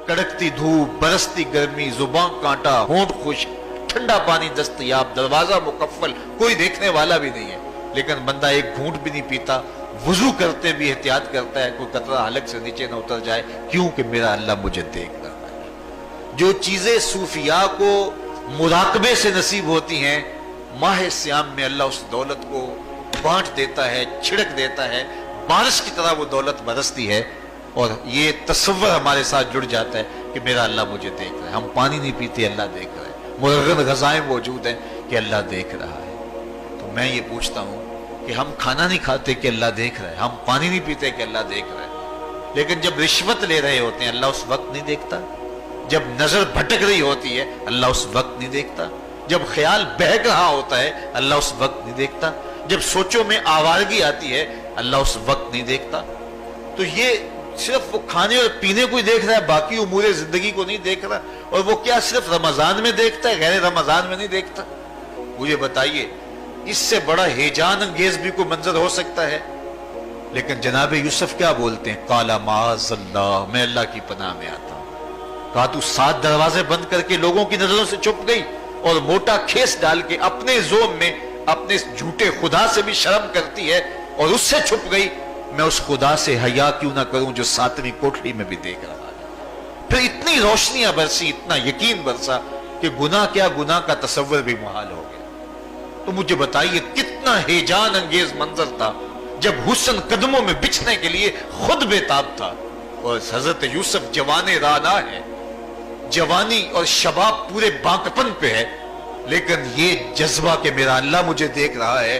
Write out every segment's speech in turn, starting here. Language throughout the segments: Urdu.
کڑکتی دھوپ، برستی گرمی، زبان کانٹا، ہونٹ خشک، ٹھنڈا پانی دستیاب، دروازہ مکفل، کوئی دیکھنے والا بھی نہیں ہے، لیکن بندہ ایک گھونٹ بھی نہیں پیتا، وضو کرتے بھی احتیاط کرتا ہے کوئی قطرہ حلق سے نیچے نہ اتر جائے، کیوں کہ میرا اللہ مجھے دیکھ رہا ہے۔ جو چیزیں صوفیاء کو مراقبے سے نصیب ہوتی ہیں، ماہ سیام میں اللہ اس دولت کو بانٹ دیتا ہے، چھڑک دیتا ہے، بارش کی طرح وہ دولت برستی ہے، اور یہ تصور ہمارے ساتھ جڑ جاتا ہے کہ میرا اللہ مجھے دیکھ رہا ہے۔ ہم پانی نہیں پیتے، اللہ دیکھ رہا ہے، مرغن غذائیں موجود ہیں کہ اللہ دیکھ رہا ہے۔ تو میں یہ پوچھتا ہوں کہ ہم کھانا نہیں کھاتے کہ اللہ دیکھ رہا ہے، ہم پانی نہیں پیتے کہ اللہ دیکھ رہا ہے، لیکن جب رشوت لے رہے ہوتے ہیں اللہ اس وقت نہیں دیکھتا؟ جب نظر بھٹک رہی ہوتی ہے اللہ اس وقت نہیں دیکھتا؟ جب خیال بہک رہا ہوتا ہے اللہ اس وقت نہیں دیکھتا؟ جب سوچوں میں آوارگی آتی ہے اللہ اس وقت نہیں دیکھتا؟ تو یہ صرف وہ کھانے اور پینے کو ہی دیکھ رہا ہے، باقی امور زندگی کو نہیں دیکھ رہا، اور وہ کیا صرف رمضان میں دیکھتا ہے، غیر رمضان میں نہیں دیکھتا؟ مجھے بتائیے اس سے بڑا ہیجان انگیز بھی کوئی منظر ہو سکتا ہے؟ لیکن جناب یوسف کیا بولتے ہیں؟ قال معاذ اللہ، میں اللہ کی پناہ میں آتا ہوں۔ کہا تو 7 دروازے بند کر کے لوگوں کی نظروں سے چھپ گئی، اور موٹا کھیس ڈال کے اپنے زوم میں اپنے جھوٹے خدا سے بھی شرم کرتی ہے اور اس سے چھپ گئی، میں اس خدا سے حیا کیوں نہ کروں جو 7ویں کوٹھڑی میں بھی دیکھ رہا ہے؟ پھر اتنی روشنیاں برسی، اتنا یقین برسا کہ گناہ کیا، گناہ کا تصور بھی محال ہو گیا۔ تو مجھے بتائیے کتنا ہیجان انگیز منظر تھا جب حسن قدموں میں بچھنے کے لیے خود بے تاب تھا، اور حضرت یوسف جوان رانا ہے، جوانی اور شباب پورے بانکپن پہ ہے، لیکن یہ جذبہ کہ میرا اللہ مجھے دیکھ رہا ہے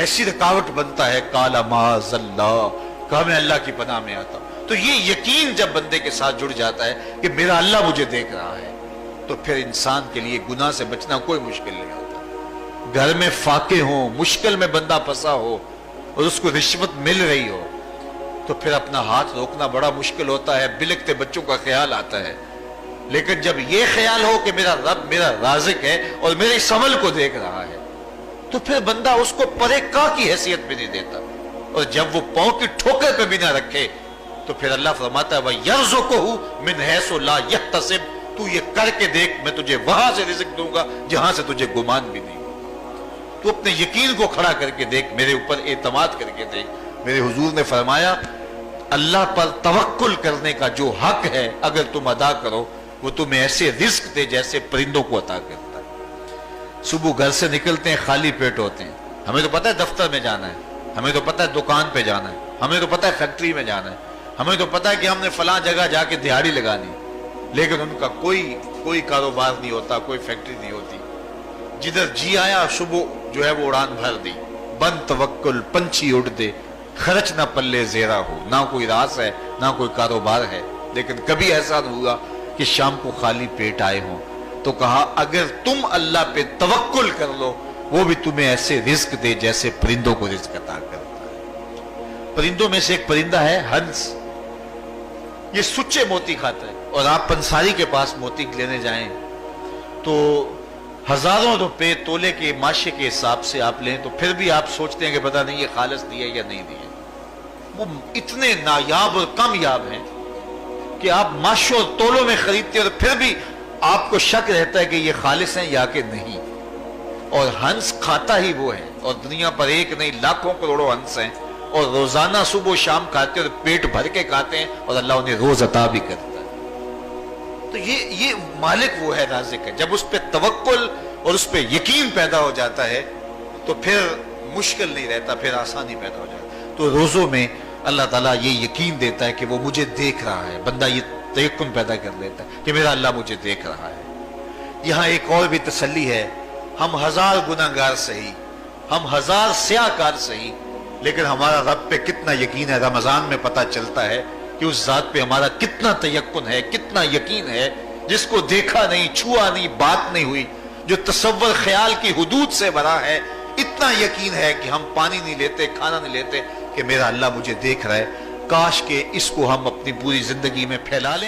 ایسی رکاوٹ بنتا ہے۔ قال معاذ اللہ، کہا میں اللہ کی پناہ میں آتا ہوں۔ تو یہ یقین جب بندے کے ساتھ جڑ جاتا ہے کہ میرا اللہ مجھے دیکھ رہا ہے، تو پھر انسان کے لیے گناہ سے بچنا کوئی مشکل نہیں ہوتا۔ گھر میں فاقے ہوں، مشکل میں بندہ پھنسا ہو اور اس کو رشوت مل رہی ہو، تو پھر اپنا ہاتھ روکنا بڑا مشکل ہوتا ہے، بلکتے بچوں کا خیال آتا ہے۔ لیکن جب یہ خیال ہو کہ میرا رب میرا رازق ہے اور میرے اس عمل کو دیکھ رہا ہے، تو پھر بندہ اس کو پرے کا کی حیثیت بھی نہیں دیتا، اور جب وہ پاؤں کی ٹھوکر پہ بھی نہ رکھے تو پھر اللہ فرماتا ہے وَيَرْزُقُهُ مِنْ حَيْثُ لَا يَحْتَسِبُ، تو یہ کر کے دیکھ میں تجھے وہاں سے رزق دوں گا جہاں سے تجھے گمان بھی نہیں ہوگا۔ تو اپنے یقین کو کھڑا کر کے دیکھ، میرے اوپر اعتماد کر کے دیکھ۔ میرے حضور نے فرمایا اللہ پر توکل کرنے کا جو حق ہے اگر تم ادا کرو، وہ تمہیں ایسے رزق دے جیسے پرندوں کو عطا کرتا ہے۔ صبح گھر سے نکلتے ہیں خالی پیٹ ہوتے ہیں، ہمیں تو پتہ ہے دفتر میں جانا ہے، ہمیں تو پتہ ہے دکان پہ جانا ہے، ہمیں تو پتہ ہے فیکٹری میں جانا ہے، ہمیں تو پتہ ہے کہ ہم نے فلاں جگہ جا کے دہاڑی لگانی، لیکن ان کا کوئی کاروبار نہیں ہوتا، کوئی فیکٹری نہیں ہوتی۔ جدھر جی آیا صبح جو ہے وہ اڑان بھر دی، بند توکل پنچھی اڑ دے، خرچ نہ پلے زیرہ ہو، نہ کوئی راس ہے نہ کوئی کاروبار ہے، لیکن کبھی ایسا نہیں ہوا کہ شام کو خالی پیٹ آئے ہوں۔ تو کہا اگر تم اللہ پہ توکل کر لو وہ بھی تمہیں ایسے رزق دے جیسے پرندوں کو رزق عطا کرتا ہے۔ پرندوں میں سے ایک پرندہ ہے ہنس، یہ سچے موتی کھاتا ہے، اور آپ پنساری کے پاس موتی لینے جائیں تو ہزاروں روپے تولے کے ماشے کے حساب سے آپ لیں تو پھر بھی آپ سوچتے ہیں کہ پتہ نہیں یہ خالص دیا یا نہیں دیا۔ وہ اتنے نایاب اور کامیاب ہیں کہ آپ ماشوں اور تولوں میں خریدتے ہیں اور پھر بھی آپ کو شک رہتا ہے کہ یہ خالص ہیں یا کہ نہیں۔ اور ہنس کھاتا ہی وہ ہے، اور دنیا پر ایک نہیں لاکھوں کروڑوں ہنس ہیں، اور روزانہ صبح و شام کھاتے ہیں اور پیٹ بھر کے کھاتے ہیں، اور اللہ انہیں روز عطا بھی کرتا ہے۔ تو یہ مالک وہ ہے، رازق ہے۔ جب اس پہ توکل اور اس پہ یقین پیدا ہو جاتا ہے تو پھر مشکل نہیں رہتا، پھر آسانی پیدا ہو جاتا ہے۔ تو روزوں میں اللہ تعالیٰ یہ یقین دیتا ہے کہ وہ مجھے دیکھ رہا ہے، بندہ یہ تیقن پیدا کر لیتا ہے کہ میرا اللہ مجھے دیکھ رہا ہے۔ یہاں ایک اور بھی تسلی ہے، ہم 1000 گناہگار سہی، ہم 1000 سیاہ کار سہی، لیکن ہمارا رب پہ کتنا یقین ہے رمضان میں پتہ چلتا ہے کہ اس ذات پہ ہمارا کتنا تیقن ہے، کتنا یقین ہے، جس کو دیکھا نہیں، چھوا نہیں، بات نہیں ہوئی، جو تصور خیال کی حدود سے بھرا ہے، اتنا یقین ہے کہ ہم پانی نہیں لیتے، کھانا نہیں لیتے کہ میرا اللہ مجھے دیکھ رہا ہے۔ کاش کہ اس کو ہم اپنی پوری زندگی میں پھیلا لیں۔